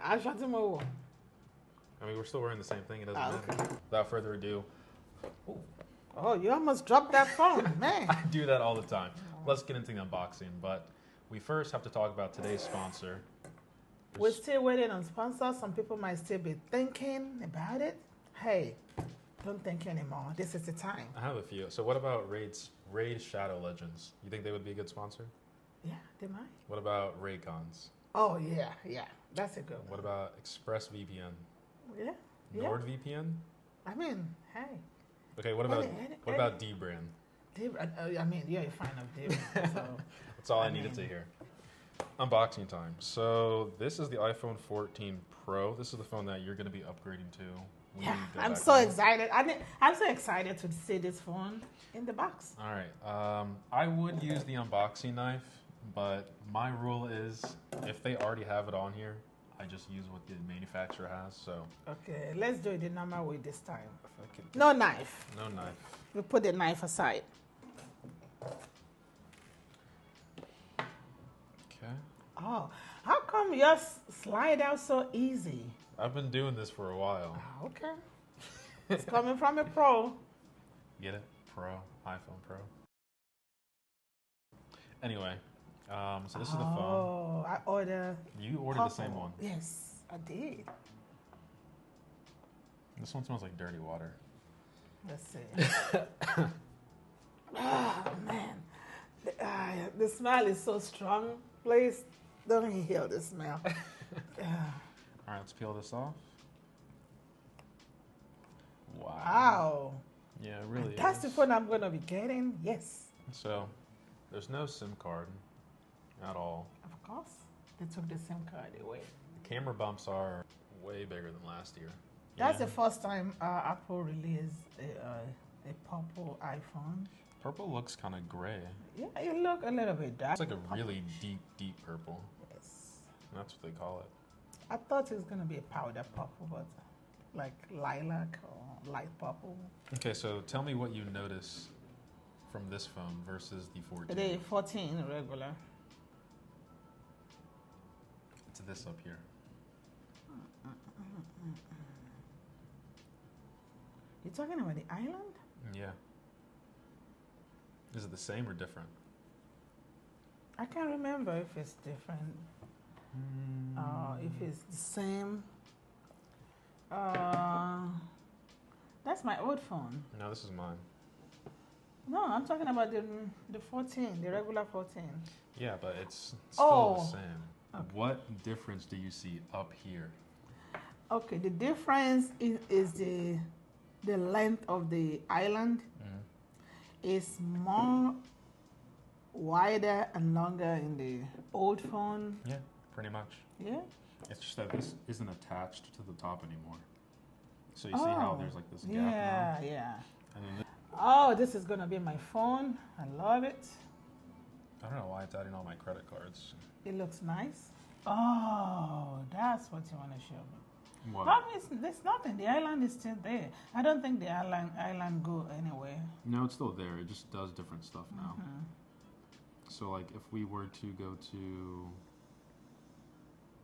Ajatimo. I mean, we're still wearing the same thing. It doesn't matter. Okay. Without further ado. Ooh. Oh, you almost dropped that phone, man. I do that all the time. Let's get into the unboxing, but we first have to talk about today's sponsor. We're still waiting on sponsors. Some people might still be thinking about it. Hey, don't think anymore. This is the time. I have a few. So what about Raid Shadow Legends? You think they would be a good sponsor? Yeah, they might. What about Raycons? Oh, yeah. That's a good one. What about ExpressVPN? Yeah. NordVPN? I mean, hey. Okay, what about D-Brand? I mean, you're a fan of D-Brand, so. That's all I needed to hear. Unboxing time. So this is the iPhone 14 Pro. This is the phone that you're going to be upgrading to. Yeah, I'm so excited. I'm so excited to see this phone in the box. All right. I would use the unboxing knife, but my rule is if they already have it on here, I just use what the manufacturer has. So. Okay, let's do it the normal way this time. No knife. No knife. We put the knife aside. Okay. Oh, how come yours slide out so easy? I've been doing this for a while. Oh, okay. It's coming from a pro. Get it? Pro. iPhone Pro. Anyway, so this is the phone. Oh, I ordered. You ordered the same one. Yes, I did. This one smells like dirty water. Let's see. Oh, man. The smell is so strong. Please don't inhale the smell. All right, let's peel this off. Wow. Yeah, it really That's is. the phone I'm going to be getting. Yes. So, there's no SIM card at all. Of course. They took the SIM card away. The camera bumps are way bigger than last year. That's the first time Apple released a purple iPhone. Purple looks kind of gray. Yeah, it look a little bit dark. It's like a really deep purple. Yes. That's what they call it. I thought it was going to be a powder purple, but like lilac or light purple. Okay, so tell me what you notice from this phone versus the 14. The 14 regular. It's this up here. You're talking about the island? Yeah. Is it the same or different? I can't remember if it's different. If it's the same. That's my old phone. No, this is mine. No, I'm talking about the 14, the regular 14. Yeah, but it's still the Oh. same. Okay. What difference do you see up here? Okay, the difference is the length of the island. Is more wider and longer in the old phone. Yeah, pretty much. Yeah. It's just that this isn't attached to the top anymore. So you see how there's like this gap now? Yeah. And then Oh, this is gonna be my phone. I love it. I don't know why it's adding all my credit cards. It looks nice. Oh, that's what you want to show me. What? There's nothing. The island is still there. I don't think the island go anywhere. No, it's still there. It just does different stuff now. So like if we were to go to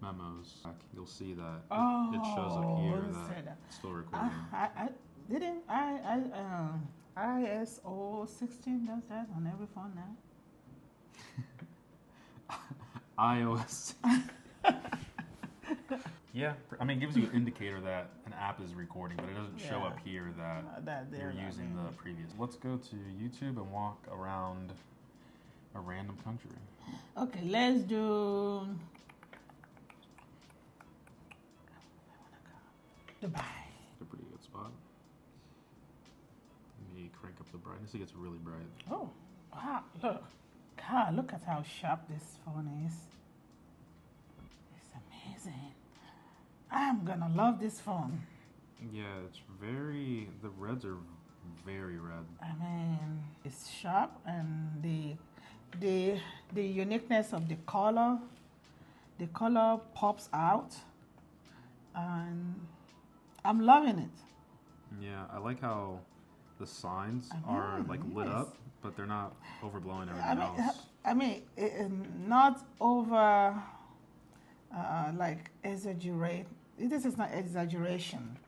memos, you'll see that it shows up here that it's still recording. ISO 16 does that on every phone now. iOS. Yeah, I mean, it gives you an indicator that an app is recording, but it doesn't show up here that you're using the previous. Let's go to YouTube and walk around a random country. Okay, let's do Dubai. It's a pretty good spot. Let me crank up the brightness. It gets really bright. Oh, wow, look. God, look at how sharp this phone is. It's amazing. I'm gonna love this phone. Yeah, it's the reds are very red. I mean, it's sharp, and the uniqueness of the color pops out, and I'm loving it. Yeah, I like how the signs are like lit up, but they're not overblowing everything else. I mean, not over. like exaggerate. This is not exaggeration.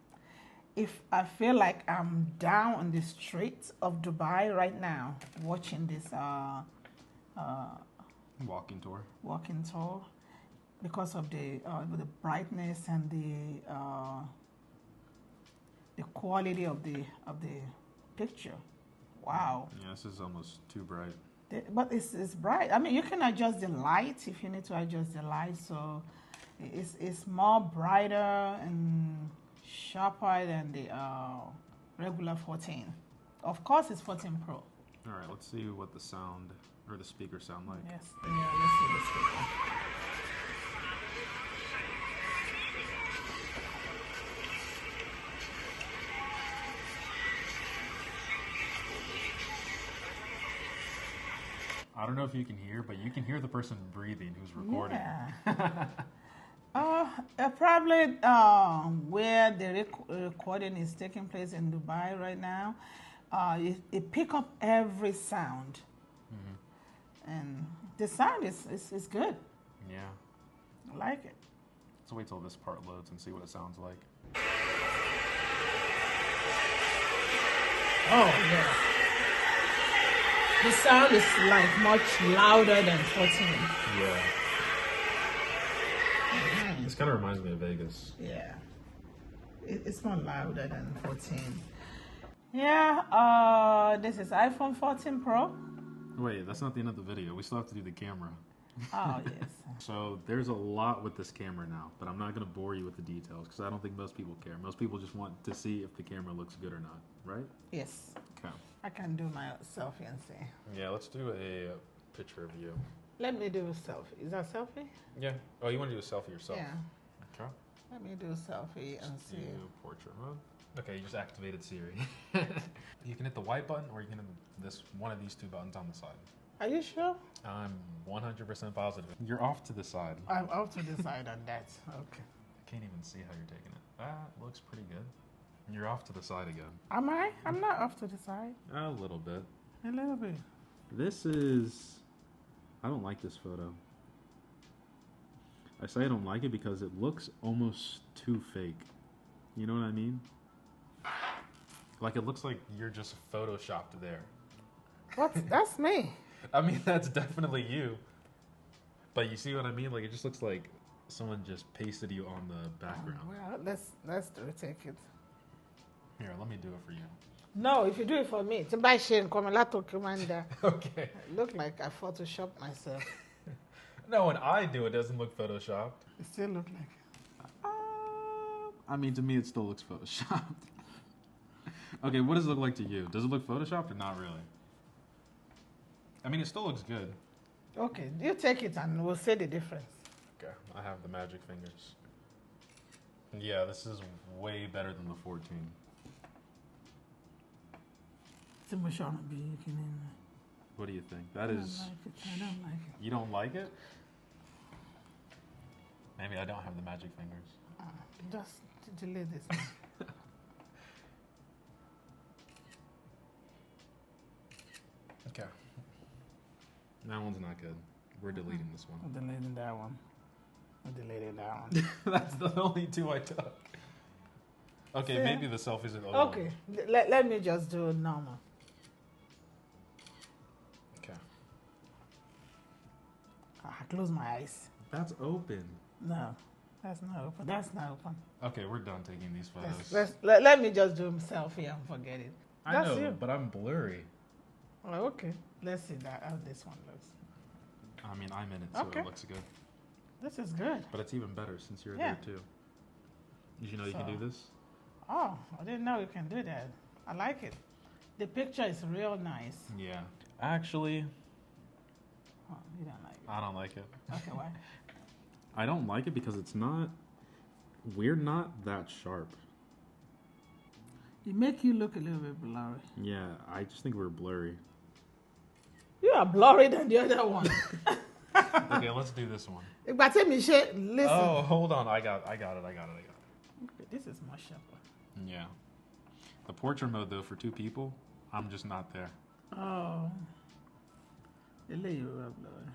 If I feel like I'm down on the streets of Dubai right now, watching this walking tour, because of the brightness and the quality of the picture. Wow. Yeah, this is almost too bright. But it's bright. I mean, you can adjust the light if you need to adjust the light, so it's more brighter and sharper than the regular 14. Of course, it's 14 Pro. All right, let's see what the sound or the speakers sound like. Yes, yeah, let's see the speaker. I don't know if you can hear, but you can hear the person breathing who's recording. Yeah. Probably where the recording is taking place in Dubai right now, it pick up every sound. Mm-hmm. And the sound is good. Yeah. I like it. Let's wait till this part loads and see what it sounds like. Oh, yeah. The sound is like much louder than 14. Yeah. Mm-hmm. This kind of reminds me of Vegas. Yeah. It's more louder than 14. Yeah, this is iPhone 14 Pro. Wait, that's not the end of the video. We still have to do the camera. Oh, yes. So there's a lot with this camera now, but I'm not going to bore you with the details because I don't think most people care. Most people just want to see if the camera looks good or not, right? Yes. Okay. I can do my selfie and see. Yeah, let's do a picture of you. Let me do a selfie. Is that a selfie? Yeah. Oh, you want to do a selfie yourself? Yeah. Okay. Let me do a selfie and see. Do portrait mode. Okay, you just activated Siri. You can hit the white button or you can hit this one of these two buttons on the side. Are you sure? I'm 100% positive. You're off to the side. I'm off to the side on that. Okay. I can't even see how you're taking it. That looks pretty good. You're off to the side again. Am I? I'm not off to the side. A little bit. A little bit. This is... I don't like this photo. I say I don't like it because it looks almost too fake. You know what I mean? Like it looks like you're just photoshopped there. What? That's me. I mean, that's definitely you. But you see what I mean? Like it just looks like someone just pasted you on the background. Well, let's retake it. Here, let me do it for you. No, if you do it for me, Okay. Look like I photoshopped myself. No, when I do it, doesn't look photoshopped. It still look like. I mean, to me, it still looks photoshopped. Okay, what does it look like to you? Does it look photoshopped or not really? I mean, it still looks good. Okay, you take it and we'll see the difference. Okay, I have the magic fingers. Yeah, this is way better than the 14. What do you think? That is... I don't like it. You don't like it? Maybe I don't have the magic fingers. Just delete this one. Okay. That one's not good. We're deleting this one. I'm deleting that one. I'm deleting that one. That's the only two I took. Okay, See? maybe the selfies are the other Okay, let me just do normal. Okay. I close my eyes. That's open. No, that's not open. That's not open. Okay, we're done taking these photos. Let me just do a selfie and forget it. I know, but I'm blurry. Oh, okay. Let's see how this one looks. I mean, I'm in it, so it looks good. This is good. But it's even better since you're there too. Did you know you can do this? Oh, I didn't know you can do that. I like it. The picture is real nice. Yeah. Actually, Oh, you don't like it. I don't like it. Okay, why? I don't like it because we're not that sharp. It make you look a little bit blurry. Yeah, I just think we're blurry. You are blurry than the other one. Okay, let's do this one. But tell me, listen. Oh, hold on. I got it. Okay, this is more sharper. Yeah. The portrait mode, though, for two people, I'm just not there. Oh. You are blurry.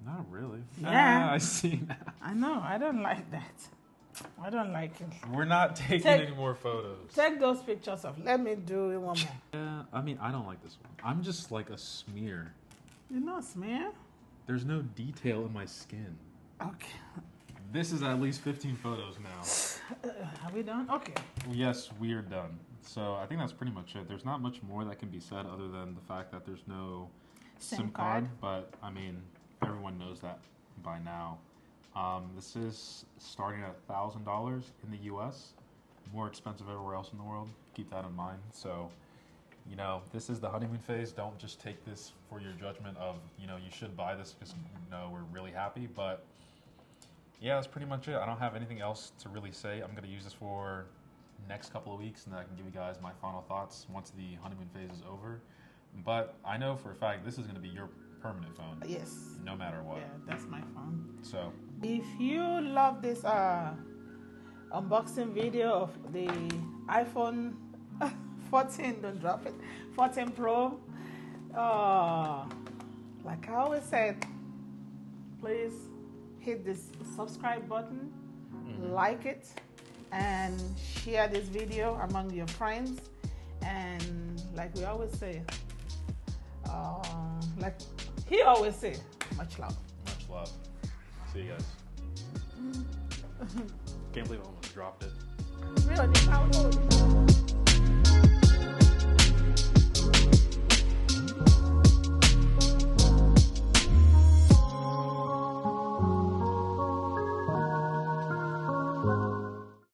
Not really. Yeah. I see now. I know. I don't like that. I don't like it. We're not taking any more photos. Take those pictures off. Let me do it one more. Yeah, I mean, I don't like this one. I'm just like a smear. You're not a smear? There's no detail in my skin. Okay. This is at least 15 photos now. Are we done? Okay. Yes, we are done. So I think that's pretty much it. There's not much more that can be said other than the fact that there's no SIM card. But, I mean, everyone knows that by now. This is starting at $1,000 in the U.S. More expensive everywhere else in the world. Keep that in mind. So, you know, this is the honeymoon phase. Don't just take this for your judgment of, you know, you should buy this because, you know, we're really happy. But, yeah, that's pretty much it. I don't have anything else to really say. I'm going to use this for next couple of weeks, and then I can give you guys my final thoughts once the honeymoon phase is over. But I know for a fact this is going to be your permanent phone. Yes. No matter what. Yeah, that's my phone. So, if you love this unboxing video of the iPhone 14, don't drop it, 14 Pro, like I always said, please hit this subscribe button, like it, and share this video among your friends. And like we always say, like he always say, much love. Much love. See you guys. Can't believe I almost dropped it. Really?